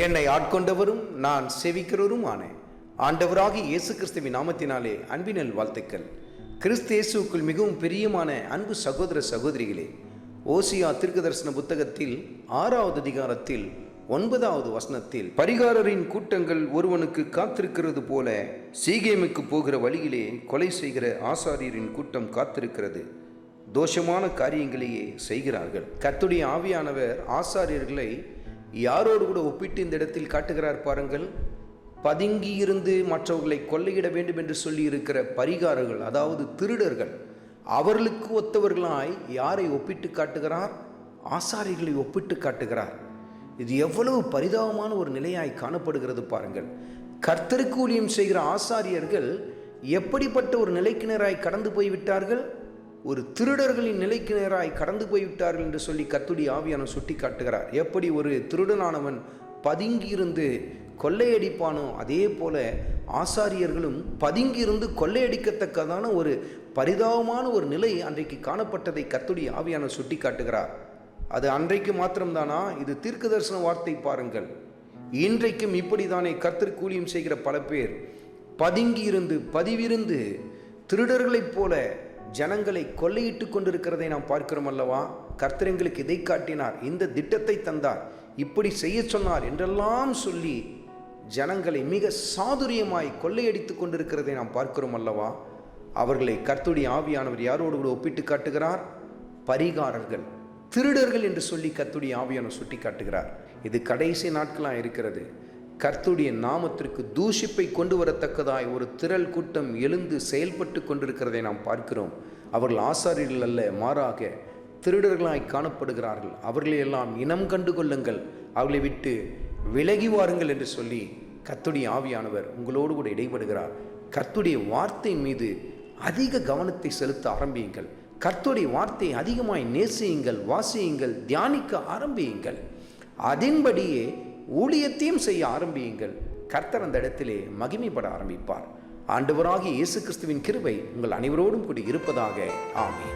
என்னை ஆட்கொண்டவரும் நான் சேவிக்கிறவருமான ஆண்டவராகிய இயேசு கிறிஸ்துவின் நாமத்தினாலே அன்பினல் வாழ்த்துக்கள். கிறிஸ்து இயேசுவுக்குள் மிகவும் பிரியமான அன்பு சகோதர சகோதரிகளே, ஓசியா தீர்க்கதரிசன புத்தகத்தில் 6வது அதிகாரத்தில் 9வது வசனத்தில், பரிகாரரின் கூட்டங்கள் ஒருவனுக்கு காத்திருக்கிறது போல சீகேமுக்கு போகிற வழியிலே கொலை செய்கிற ஆசாரியரின் கூட்டம் காத்திருக்கிறது, தோஷமான காரியங்களையே செய்கிறார்கள். கர்த்தருடைய ஆவியானவர் ஆசாரியர்களை யாரோடு கூட ஒப்பிட்டு இந்த இடத்தில் காட்டுகிறார் பாருங்கள். பதுங்கியிருந்து மற்றவர்களை கொள்ளையிட வேண்டும் என்று சொல்லி இருக்கிற பரிகாரர்கள், அதாவது திருடர்கள், அவர்களுக்கு ஒத்தவர்களாய் யாரை ஒப்பிட்டு காட்டுகிறார்? ஆசாரியர்களை ஒப்பிட்டு காட்டுகிறார். இது எவ்வளவு பரிதாபமான ஒரு நிலையாய் காணப்படுகிறது பாருங்கள். கர்த்தருக்கு ஊழியம் செய்கிற ஆசாரியர்கள் எப்படிப்பட்ட ஒரு நிலைக்கு நேராய் கடந்து போய்விட்டார்கள்? ஒரு திருடர்களின் நிலைக்கு நேராய் கடந்து போய்விட்டார்கள் என்று சொல்லி கர்த்தருடைய ஆவியானவர் சுட்டி காட்டுகிறார். எப்படி ஒரு திருடனானவன் பதுங்கியிருந்து கொள்ளையடிப்பானோ அதே போல ஆசாரியர்களும் பதுங்கியிருந்து கொள்ளையடிக்கத்தக்கதான ஒரு பரிதாபமான ஒரு நிலை அன்றைக்கு காணப்பட்டதை கர்த்தருடைய ஆவியானவர் சுட்டி காட்டுகிறார். அது அன்றைக்கு மாத்திரம்தானா? இது தீர்க்க தரிசன வார்த்தை பாருங்கள். இன்றைக்கும் இப்படித்தானே கர்த்தருக்கு ஊழியம் செய்கிற பல பேர் பதுங்கியிருந்து பதிவிருந்து திருடர்களைப் போல ஜனங்களை கொள்ளையிட்டு கொண்டிருக்கிறதை நாம் பார்க்கிறோம் அல்லவா? கர்த்தர் எங்களுக்கு இதை காட்டினார், இந்த திட்டத்தை தந்தார், இப்படி செய்ய சொன்னார் என்றெல்லாம் சொல்லி ஜனங்களை மிக சாதுரியமாய் கொள்ளையடித்து கொண்டிருக்கிறதை நாம் பார்க்கிறோம் அல்லவா? அவர்களை கர்த்தருடைய ஆவியானவர் யாரோடு கூட ஒப்பிட்டு காட்டுகிறார்? பரிகாரர்கள், திருடர்கள் என்று சொல்லி கர்த்தருடைய ஆவியானவர் சுட்டி காட்டுகிறார். இது கடைசி நாட்களாக இருக்கிறது. கர்த்தருடைய நாமத்திற்கு தூஷிப்பை கொண்டு வரத்தக்கதாய் ஒரு திரள் கூட்டம் எழுந்து செயல்பட்டு கொண்டிருக்கிறதை நாம் பார்க்கிறோம். அவர்கள் ஆசாரியர்கள் அல்ல, மாறாக திருடர்களாய் காணப்படுகிறார்கள். அவர்களையெல்லாம் இனம் கண்டு கொள்ளுங்கள், அவர்களை விட்டு விலகி வாருங்கள் என்று சொல்லி கர்த்தருடைய ஆவியானவர் உங்களோடு கூட இடைபடுகிறார். கர்த்தருடைய வார்த்தை மீது அதிக கவனத்தை செலுத்த ஆரம்பியுங்கள். கர்த்தருடைய வார்த்தையை அதிகமாய் நேசியுங்கள், வாசியுங்கள், தியானிக்க ஆரம்பியுங்கள். அதன்படியே ஊழியத்தையும் செய்ய ஆரம்பியுங்கள். கர்த்தர் அந்த இடத்திலே மகிமைப்பட ஆரம்பிப்பார். ஆண்டவராகிய இயேசு கிறிஸ்துவின் கிருபை உங்கள் அனைவரோடும் கூடி இருப்பதாக. ஆமென்.